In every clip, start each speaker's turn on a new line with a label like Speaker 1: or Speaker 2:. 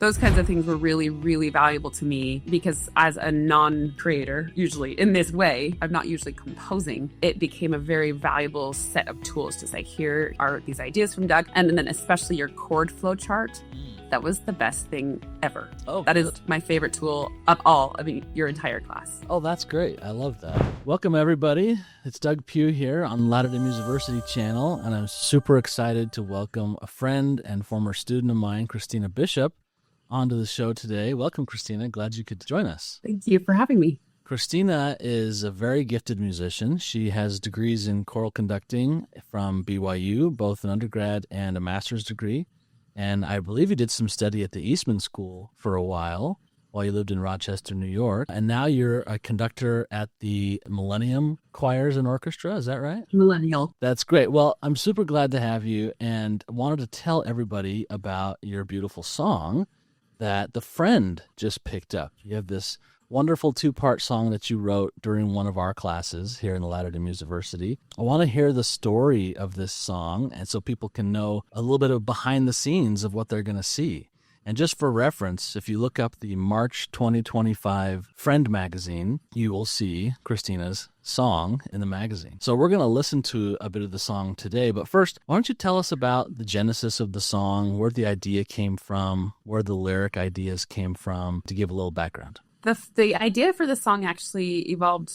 Speaker 1: Those kinds of things were really, really valuable to me because as a non-creator, usually in this way, I'm not usually composing, it became a very valuable set of tools to say, here are these ideas from Doug. And then especially your chord flow chart. That was the best thing ever.
Speaker 2: Oh,
Speaker 1: that is my favorite tool of all. I mean, your entire class.
Speaker 2: Oh, that's great. I love that. Welcome, everybody. It's Doug Pugh here on Latter-day University channel, and I'm super excited to welcome a friend and former student of mine, Christina Bishop, onto the show today. Welcome, Christina. Glad you could join us.
Speaker 1: Thank you for having me.
Speaker 2: Christina is a very gifted musician. She has degrees in choral conducting from BYU, both an undergrad and a master's degree. And I believe you did some study at the Eastman School for a while you lived in Rochester, New York. And now you're a conductor at the Millennium Choirs and Orchestra. Is that right?
Speaker 1: Millennial.
Speaker 2: That's great. Well, I'm super glad to have you and wanted to tell everybody about your beautiful song that the friend just picked up. You have this wonderful two-part song that you wrote during one of our classes here in the Latter-day University. I want to hear the story of this song, and so people can know a little bit of behind the scenes of what they're going to see. And just for reference, if you look up the March 2025 Friend magazine, you will see Christina's song in the magazine. So we're going to listen to a bit of the song today. But first, why don't you tell us about the genesis of the song, where the idea came from, where the lyric ideas came from, to give a little background.
Speaker 1: The idea for the song actually evolved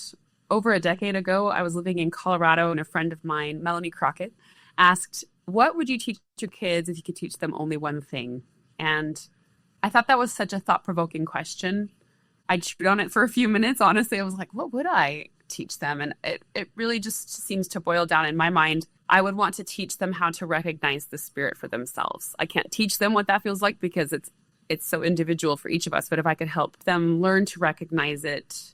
Speaker 1: over a decade ago. I was living in Colorado, and a friend of mine, Melanie Crockett, asked, what would you teach your kids if you could teach them only one thing? And I thought that was such a thought-provoking question. I chewed on it for a few minutes. Honestly, I was like, what would I teach them? And it really just seems to boil down in my mind. I would want to teach them how to recognize the Spirit for themselves. I can't teach them what that feels like because it's so individual for each of us. But if I could help them learn to recognize it,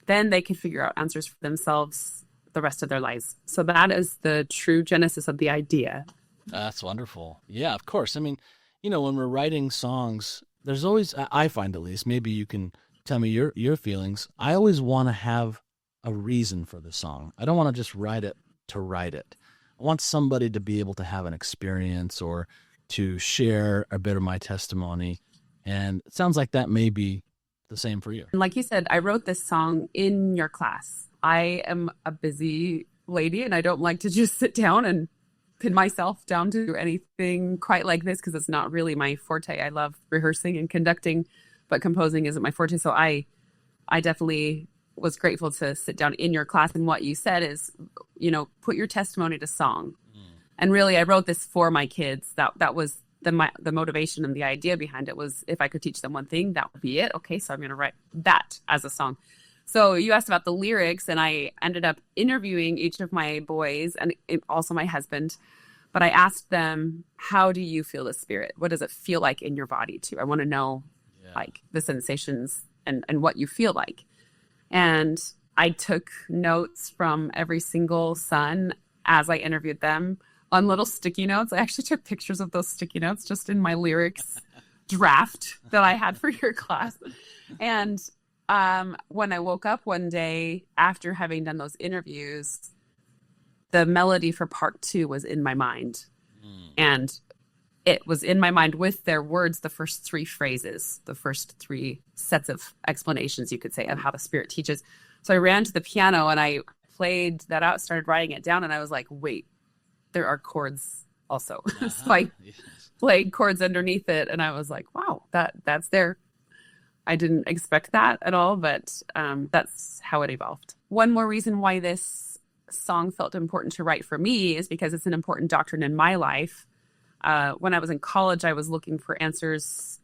Speaker 1: then they can figure out answers for themselves the rest of their lives. So that is the true genesis of the idea.
Speaker 2: That's wonderful. Yeah, of course. I mean, you know, when we're writing songs, there's always, I find at least, maybe you can tell me your feelings. I always want to have a reason for the song. I don't want to just write it to write it. I want somebody to be able to have an experience or to share a bit of my testimony. And it sounds like that may be the same for you.
Speaker 1: Like you said, I wrote this song in your class. I am a busy lady, and I don't like to just sit down and pin myself down to anything quite like this because it's not really my forte. I love rehearsing and conducting, but composing isn't my forte. So I definitely was grateful to sit down in your class. And what you said is, you know, put your testimony to song. And really, I wrote this for my kids. That was the motivation and the idea behind it was if I could teach them one thing, that would be it. Okay, so I'm going to write that as a song. So you asked about the lyrics, and I ended up interviewing each of my boys and also my husband. But I asked them, how do you feel the Spirit? What does it feel like in your body too? I want to know like the sensations and what you feel like. And I took notes from every single son as I interviewed them on little sticky notes. I actually took pictures of those sticky notes just in my lyrics draft that I had for your class. And when I woke up one day after having done those interviews, the melody for part 2 was in my mind. And it was in my mind with their words, the first 3 phrases, the first 3 sets of explanations, you could say, of how the Spirit teaches. So I ran to the piano and I played that out, started writing it down, and I was like, wait, there are chords also. So I played chords underneath it, and I was like, wow, that's there. I didn't expect that at all, but that's how it evolved. One more reason why this song felt important to write for me is because it's an important doctrine in my life. When I was in college, I was looking for answers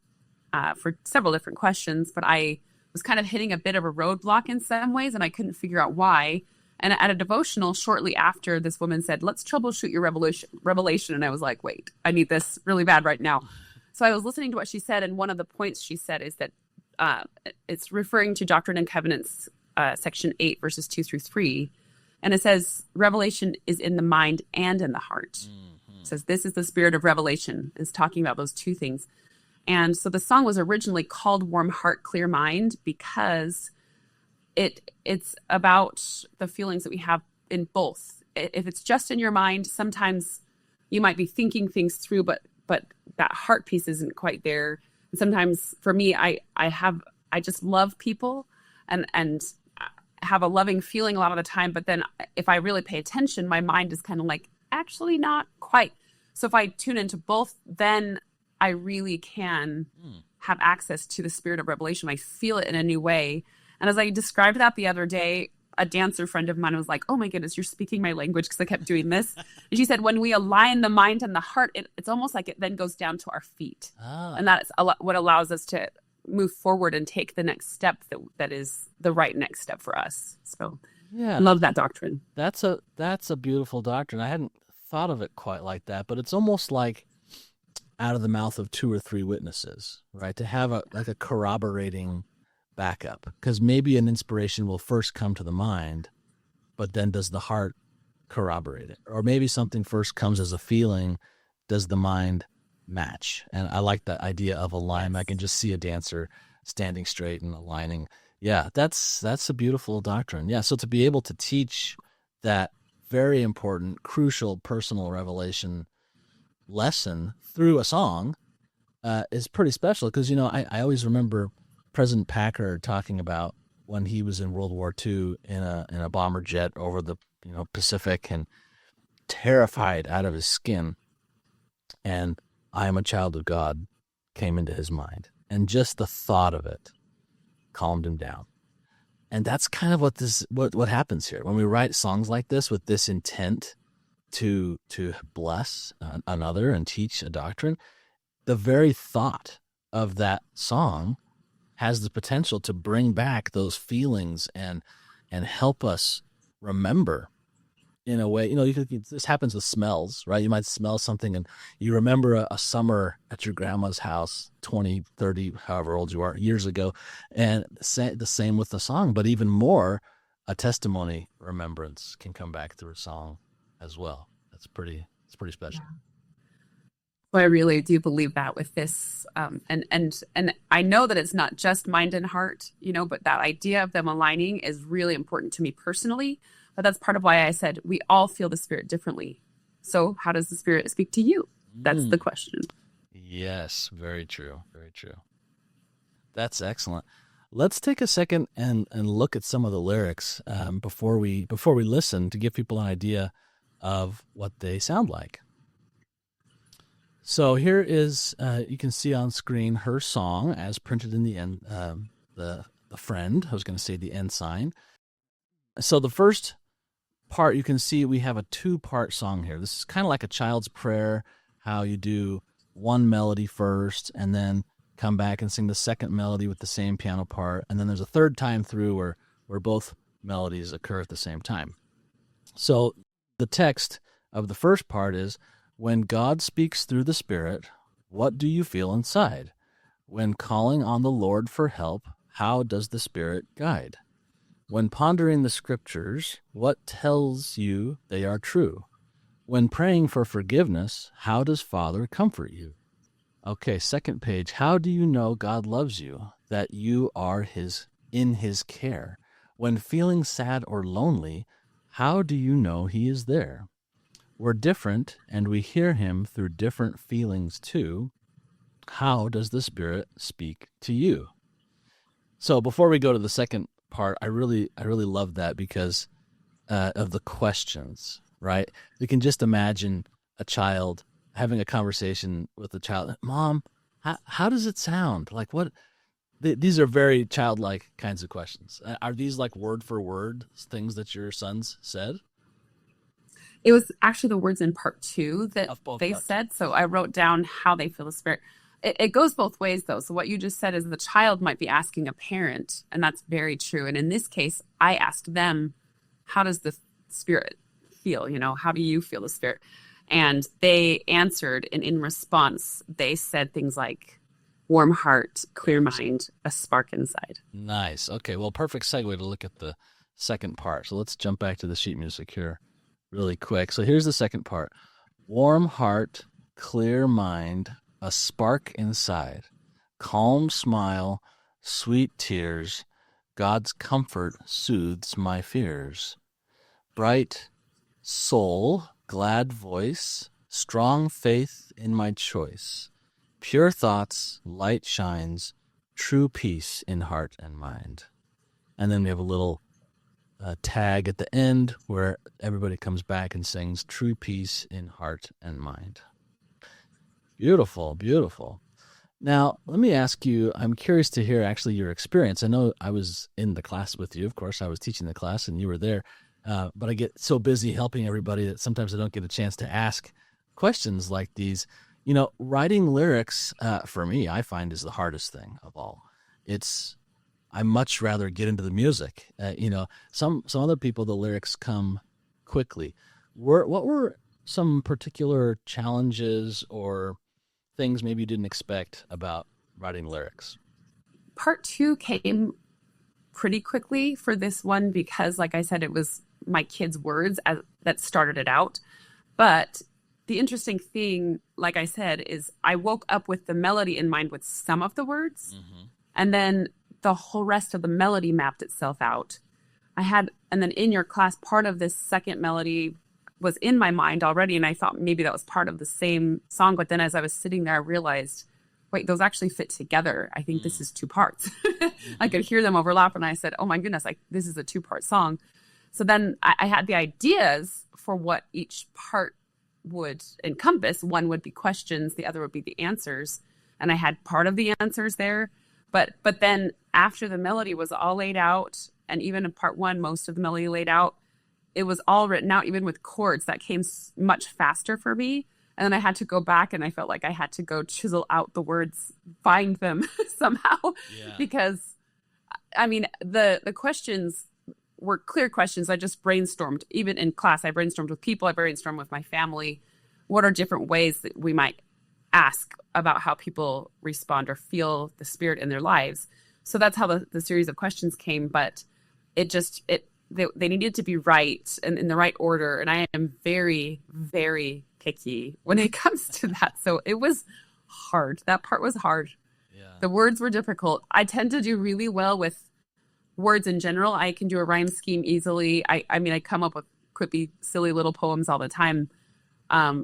Speaker 1: for several different questions, but I was kind of hitting a bit of a roadblock in some ways, and I couldn't figure out why. And at a devotional shortly after, this woman said, let's troubleshoot your revelation. And I was like, wait, I need this really bad right now. So I was listening to what she said, and one of the points she said is that it's referring to Doctrine and Covenants, section 8, verses 2 through 3. And it says, revelation is in the mind and in the heart. It says, this is the spirit of revelation. It's talking about those two things. And so the song was originally called Warm Heart, Clear Mind because it's about the feelings that we have in both. If it's just in your mind, sometimes you might be thinking things through, but that heart piece isn't quite there. Sometimes for me, I just love people and have a loving feeling a lot of the time. But then if I really pay attention, my mind is kind of like, actually not quite. So if I tune into both, then I really can have access to the spirit of revelation. I feel it in a new way. And as I described that the other day, a dancer friend of mine was like, oh my goodness, you're speaking my language, because I kept doing this. And she said, when we align the mind and the heart, it's almost like it then goes down to our feet. And that's what allows us to move forward and take the next step that is the right next step for us. So
Speaker 2: yeah,
Speaker 1: I love that doctrine.
Speaker 2: That's a beautiful doctrine. I hadn't thought of it quite like that, but it's almost like out of the mouth of two or three witnesses, right? To have a corroborating backup, because maybe an inspiration will first come to the mind, but then does the heart corroborate it? Or maybe something first comes as a feeling, does the mind match? And I like that idea of alignment. I can just see a dancer standing straight and aligning. Yeah, that's a beautiful doctrine. Yeah, so to be able to teach that very important, crucial personal revelation lesson through a song is pretty special, because, I always remember President Packard talking about when he was in World War II in a bomber jet over the Pacific, and terrified out of his skin, and I am a child of God came into his mind, and just the thought of it calmed him down. And that's kind of what happens here when we write songs like this with this intent to bless another and teach a doctrine. The very thought of that song has the potential to bring back those feelings and help us remember in a way. This happens with smells, right? You might smell something and you remember a summer at your grandma's house 20, 30, however old you are, years ago. And the same with the song, but even more, a testimony remembrance can come back through a song as well. It's pretty special. Yeah.
Speaker 1: So I really do believe that with this, and I know that it's not just mind and heart, but that idea of them aligning is really important to me personally. But that's part of why I said we all feel the Spirit differently. So how does the Spirit speak to you? That's the question.
Speaker 2: Yes, very true, very true. That's excellent. Let's take a second and look at some of the lyrics before we listen, to give people an idea of what they sound like. So here is, you can see on screen her song as printed in the end, the friend. I was going to say the end sign. So the first part, you can see we have a 2-part song here. This is kind of like a child's prayer, how you do one melody first and then come back and sing the second melody with the same piano part. And then there's a third time through where both melodies occur at the same time. So the text of the first part is, when God speaks through the Spirit, what do you feel inside? When calling on the Lord for help, how does the Spirit guide? When pondering the Scriptures, what tells you they are true? When praying for forgiveness, how does Father comfort you? Okay, second page. How do you know God loves you, that you are in His care? When feeling sad or lonely, how do you know He is there? We're different, and we hear Him through different feelings too. How does the Spirit speak to you? So before we go to the second part, I really love that because of the questions, right? We can just imagine a child having a conversation with a child. Mom, how does it sound? Like what? These are very childlike kinds of questions. Are these like word for word things that your sons said?
Speaker 1: It was actually the words in part 2 that they said. So I wrote down how they feel the Spirit. It goes both ways, though. So what you just said is the child might be asking a parent, and that's very true. And in this case, I asked them, how does the Spirit feel? How do you feel the Spirit? And they answered, and in response, they said things like, warm heart, clear mind, a spark inside.
Speaker 2: Nice. Okay, well, perfect segue to look at the second part. So let's jump back to the sheet music here really quick. So here's the second part. Warm heart, clear mind, a spark inside, calm smile, sweet tears, God's comfort soothes my fears. Bright soul, glad voice, strong faith in my choice, Pure thoughts, light shines, true peace in heart and mind. And then we have a little tag at the end where everybody comes back and sings true peace in heart and mind. Beautiful, beautiful. Now, let me ask you, I'm curious to hear actually your experience. I know I was in the class with you. Of course, I was teaching the class and you were there. But I get so busy helping everybody that sometimes I don't get a chance to ask questions like these. You know, writing lyrics, for me, I find is the hardest thing of all. I much rather get into the music. Some other people, the lyrics come quickly. What were some particular challenges or things maybe you didn't expect about writing lyrics?
Speaker 1: Part 2 came pretty quickly for this one because, like I said, it was my kids' words that started it out. But the interesting thing, like I said, is I woke up with the melody in mind with some of the words, and then the whole rest of the melody mapped itself out. And then in your class, part of this second melody was in my mind already, and I thought maybe that was part of the same song. But then as I was sitting there, I realized, wait, those actually fit together. I think this is 2 parts. I could hear them overlap, and I said, oh my goodness, this is a 2-part song. So then I had the ideas for what each part would encompass. One would be questions, the other would be the answers. And I had part of the answers there. But then after the melody was all laid out, and even in part 1, most of the melody laid out, it was all written out, even with chords. That came much faster for me. And then I had to go back, and I felt like I had to go chisel out the words, find them somehow. Yeah. Because, I mean, the questions were clear questions. I just brainstormed. Even in class, I brainstormed with people. I brainstormed with my family. What are different ways that we might ask about how people respond or feel the Spirit in their lives? So that's how the series of questions came. But they needed to be right and in the right order. And I am very, very picky when it comes to that. So it was hard. That part was hard. Yeah. The words were difficult. I tend to do really well with words in general. I can do a rhyme scheme easily. I come up with quippy, silly little poems all the time.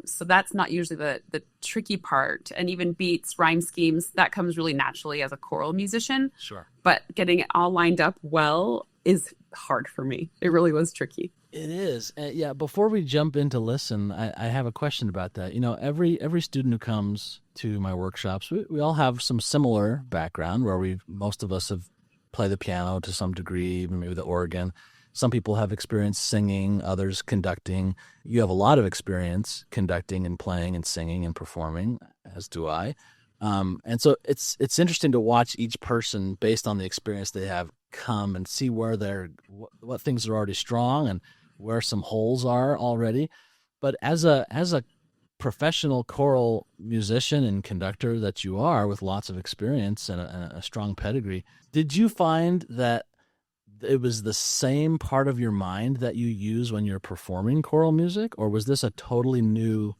Speaker 1: So that's not usually the tricky part. And even beats, rhyme schemes, that comes really naturally as a choral musician.
Speaker 2: Sure. But
Speaker 1: getting it all lined up well is hard for me. It really was tricky.
Speaker 2: It is. Yeah. Before we jump into listen, I have a question about that. You know, every student who comes to my workshops, we all have some similar background where most of us have played the piano to some degree, maybe the organ. Some people have experience singing, others conducting. You have a lot of experience conducting and playing and singing and performing, as do I. And so it's interesting to watch each person based on the experience they have come and see where what things are already strong and where some holes are already. But as a professional choral musician and conductor that you are, with lots of experience and a strong pedigree, did you find that it was the same part of your mind that you use when you're performing choral music, or was this a totally new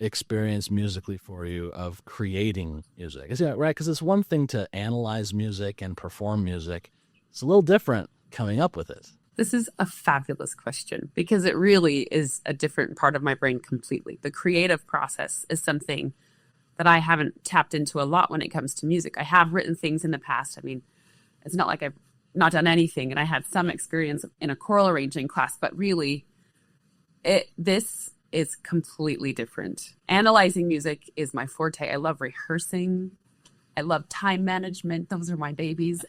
Speaker 2: experience musically for you of creating music? Is that right? Because it's one thing to analyze music and perform music. It's a little different coming up with it.
Speaker 1: This is a fabulous question because it really is a different part of my brain completely. The creative process is something that I haven't tapped into a lot when it comes to music. I have written things in the past. I mean, it's not like I've not done anything, and I had some experience in a choral arranging class, but really this is completely different. Analyzing music is my forte. I love rehearsing. I love time management. Those are my babies.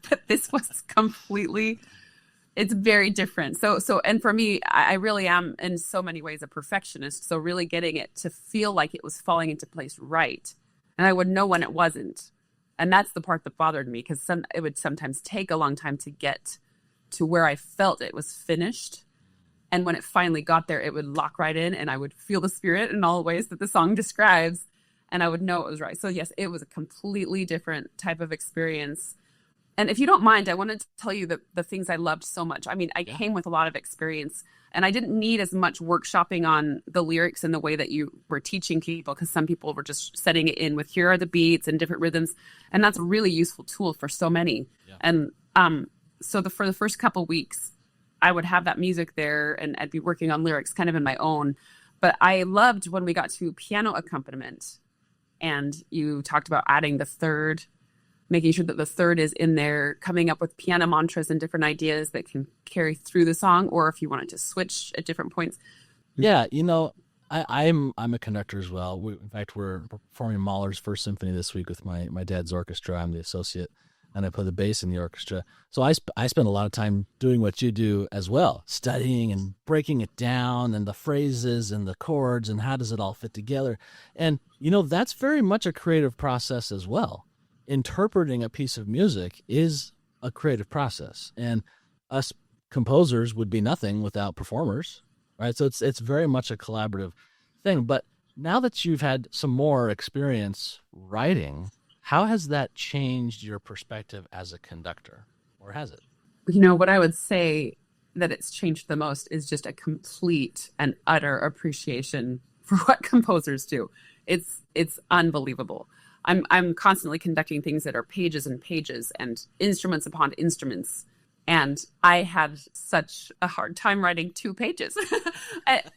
Speaker 1: But this was it's very different. So, and for me, I really am in so many ways a perfectionist. So really getting it to feel like it was falling into place right. And I would know when it wasn't. And that's the part that bothered me, because it would sometimes take a long time to get to where I felt it was finished. And when it finally got there, it would lock right in, and I would feel the Spirit in all ways that the song describes, and I would know it was right. So yes, it was a completely different type of experience. And if you don't mind, I wanted to tell you the things I loved so much. I mean, I came with a lot of experience, and I didn't need as much workshopping on the lyrics in the way that you were teaching people, because some people were just setting it in with, here are the beats and different rhythms. And that's a really useful tool for so many. Yeah. And for the first couple weeks, I would have that music there, and I'd be working on lyrics kind of in my own. But I loved when we got to piano accompaniment And you talked about adding the third, making sure that the third is in there, coming up with piano mantras and different ideas that can carry through the song, or if you wanted to switch at different points.
Speaker 2: Yeah, I'm a conductor as well. In fact, we're performing Mahler's First Symphony this week with my dad's orchestra. I'm the associate, and I play the bass in the orchestra. So I spend a lot of time doing what you do as well, studying and breaking it down and the phrases and the chords and how does it all fit together. And, that's very much a creative process as well. Interpreting a piece of music is a creative process, and us composers would be nothing without performers, right? So it's very much a collaborative thing. But now that you've had some more experience writing, how has that changed your perspective as a conductor, or has it?
Speaker 1: What I would say that it's changed the most is just a complete and utter appreciation for what composers do. It's unbelievable. I'm constantly conducting things that are pages and pages and instruments upon instruments. And I had such a hard time writing 2 pages.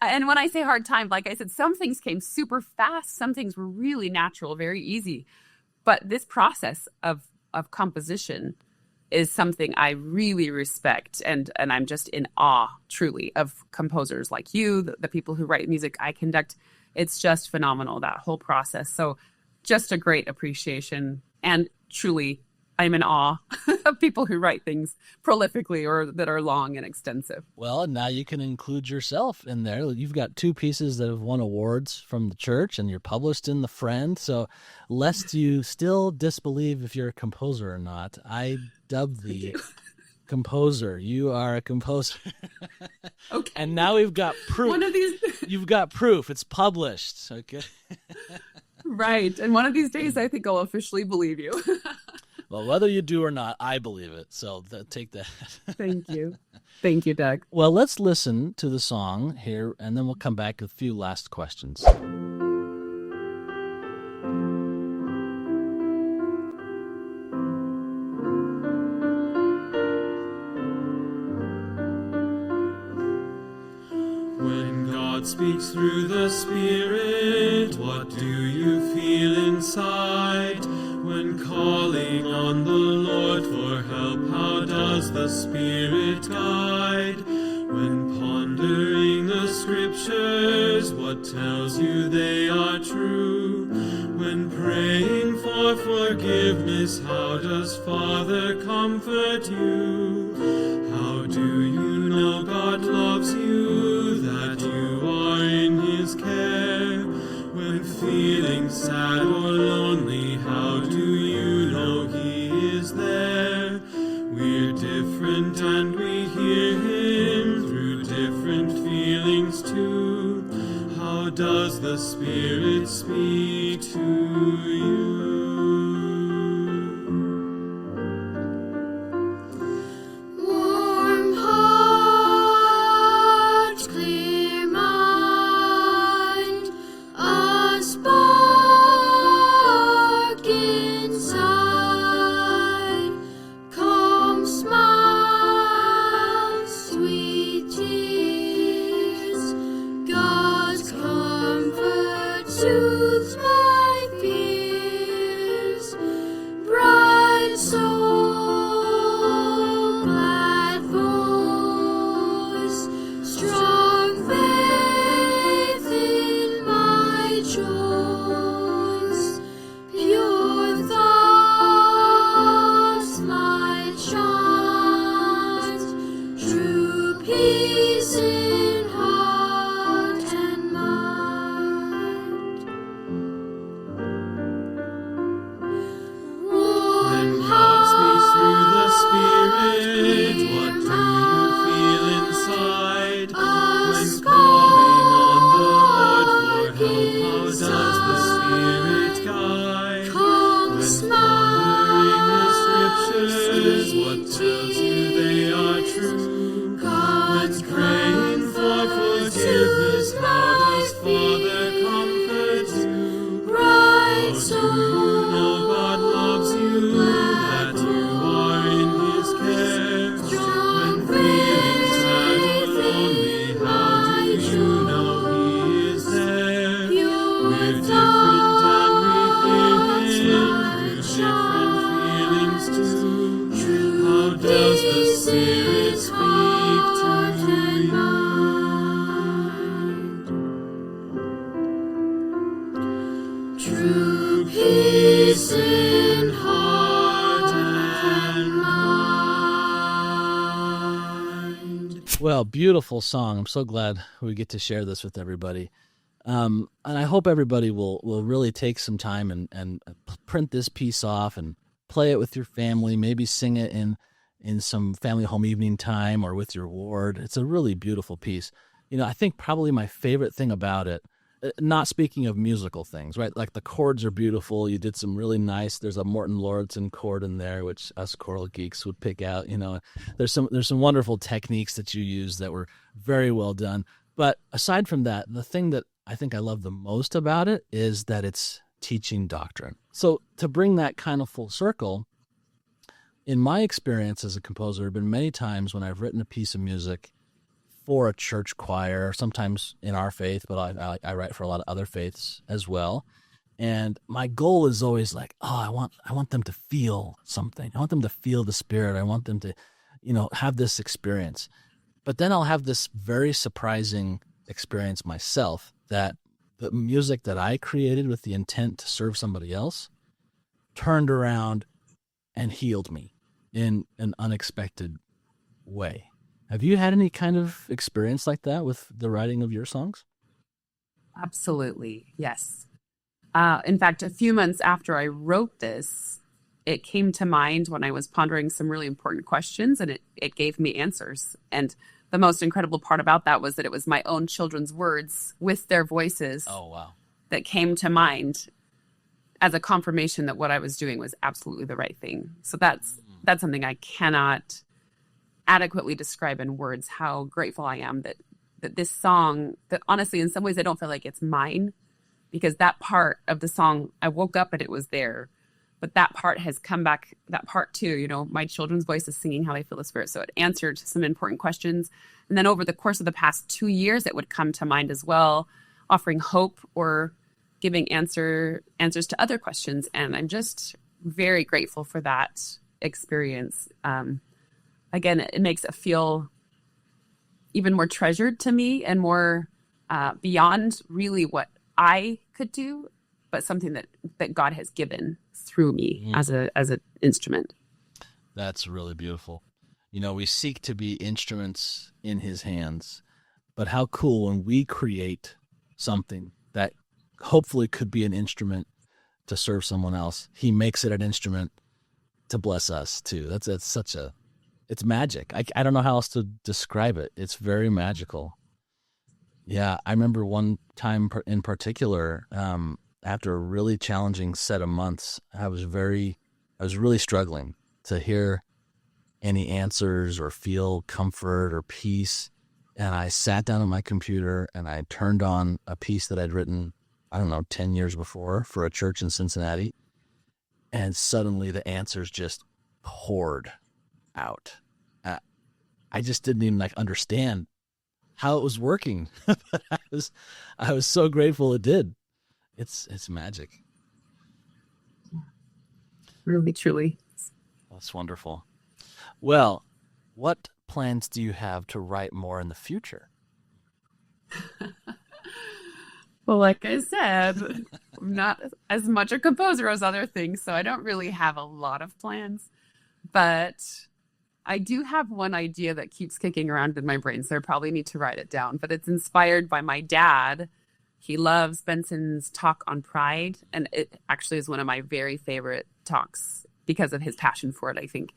Speaker 1: And when I say hard time, like I said, some things came super fast. Some things were really natural, very easy. But this process of composition is something I really respect. And I'm just in awe, truly, of composers like you, the people who write music I conduct. It's just phenomenal, that whole process. So just a great appreciation. And truly, I'm in awe of people who write things prolifically or that are long and extensive.
Speaker 2: Well, now you can include yourself in there. You've got 2 pieces that have won awards from the church, and you're published in The Friend. So lest you still disbelieve if you're a composer or not, I dub thee composer. You are a composer.
Speaker 1: Okay.
Speaker 2: And now we've got proof.
Speaker 1: One of these...
Speaker 2: You've got proof. It's published. Okay.
Speaker 1: Right. And one of these days, I think I'll officially believe you.
Speaker 2: Well, whether you do or not, I believe it. So take that.
Speaker 1: Thank you. Thank you, Doug.
Speaker 2: Well, let's listen to the song here, and then we'll come back with a few last questions.
Speaker 3: When God speaks through the Spirit, what do you feel inside? When calling on the Lord for help, how does the Spirit guide? When pondering the Scriptures, what tells you they are true? When praying for forgiveness, how does Father comfort you? How do you know God loves you, that you are in His care? When feeling sad or lonely, how do you know He is there? We're different and we hear Him through different feelings too. How does the Spirit speak to you?
Speaker 4: Soothes my fears.
Speaker 3: hearts do? How does the Spirit speak to you? True peace in heart and mind.
Speaker 2: Well, beautiful song. I'm so glad we get to share this with everybody. And I hope everybody will really take some time and print this piece off and play it with your family, maybe sing it in some family home evening time or with your ward. It's a really beautiful piece. I think probably my favorite thing about it, not speaking of musical things, right? Like the chords are beautiful. You did some really nice, there's a Morton Lauridsen chord in there, which us choral geeks would pick out. There's some wonderful techniques that you use that were very well done. But aside from that, the thing that I think I love the most about it is that it's teaching doctrine. So to bring that kind of full circle, in my experience as a composer, there have been many times when I've written a piece of music for a church choir, sometimes in our faith, but I write for a lot of other faiths as well. And my goal is always like, I want them to feel something. I want them to feel the Spirit. I want them to, have this experience. But then I'll have this very surprising experience myself that the music that I created with the intent to serve somebody else turned around and healed me in an unexpected way. Have you had any kind of experience like that with the writing of your songs?
Speaker 1: Absolutely, yes. In fact, a few months after I wrote this, it came to mind when I was pondering some really important questions, and it gave me answers. And the most incredible part about that was that it was my own children's words with their voices.
Speaker 2: Oh, wow.
Speaker 1: That came to mind as a confirmation that what I was doing was absolutely the right thing. So that's something I cannot adequately describe in words, how grateful I am that this song, that honestly, in some ways, I don't feel like it's mine, because that part of the song, I woke up and it was there. But that part has come back, that part too, my children's voice is singing how they feel the Spirit. So it answered some important questions. And then over the course of the past 2 years, it would come to mind as well, offering hope or giving answers to other questions. And I'm just very grateful for that experience. Again, it makes it feel even more treasured to me and more beyond really what I could do, but something that God has given through me as an instrument.
Speaker 2: That's really beautiful. We seek to be instruments in His hands, but how cool when we create something that hopefully could be an instrument to serve someone else. He makes it an instrument to bless us too. That's it's magic. I don't know how else to describe it. It's very magical. Yeah, I remember one time in particular, after a really challenging set of months, I was really struggling to hear any answers or feel comfort or peace. And I sat down at my computer and I turned on a piece that I'd written, 10 years before for a church in Cincinnati. And suddenly the answers just poured out. I just didn't even understand how it was working, but I was so grateful it did. It's magic.
Speaker 1: Really, truly.
Speaker 2: That's wonderful. Well, what plans do you have to write more in the future?
Speaker 1: Well, like I said, I'm not as much a composer as other things, so I don't really have a lot of plans. But I do have one idea that keeps kicking around in my brain, so I probably need to write it down. But it's inspired by my dad. He loves Benson's talk on pride, and it actually is one of my very favorite talks because of his passion for it, I think.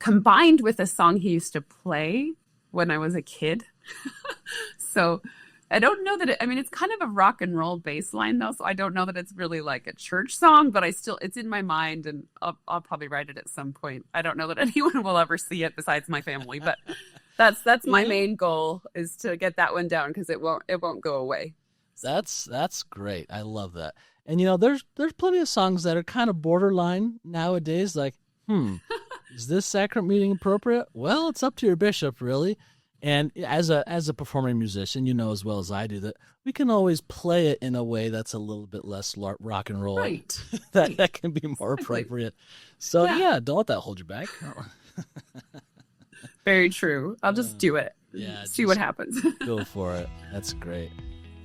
Speaker 1: Combined with a song he used to play when I was a kid. So I don't know that it's kind of a rock and roll bass line though, so I don't know that it's really like a church song, but it's in my mind, and I'll probably write it at some point. I don't know that anyone will ever see it besides my family, but that's my main goal, is to get that one down, because it won't go away.
Speaker 2: That's great. I love that. And there's plenty of songs that are kind of borderline nowadays, like, is this Sacrament Meeting appropriate? Well, it's up to your bishop, really. And as a performing musician, you know as well as I do that we can always play it in a way that's a little bit less rock and roll.
Speaker 1: Right.
Speaker 2: that can be more appropriate. So don't let that hold you back.
Speaker 1: Very true. I'll just do it.
Speaker 2: Yeah,
Speaker 1: See what happens.
Speaker 2: Go for it. That's great.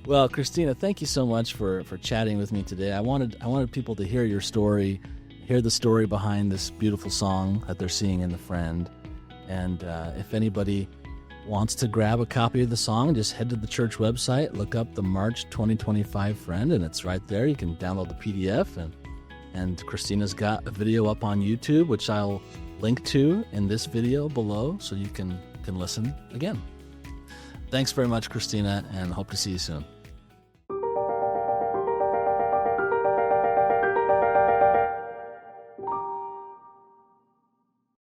Speaker 2: Well, Christina, thank you so much for chatting with me today. I wanted people to hear your story, hear the story behind this beautiful song that they're seeing in The Friend. And if anybody wants to grab a copy of the song, just head to the church website, look up the March 2025 Friend, and it's right there. You can download the PDF, and Christina's got a video up on YouTube, which I'll link to in this video below, so you can listen again. Thanks very much, Christina, and hope to see you soon.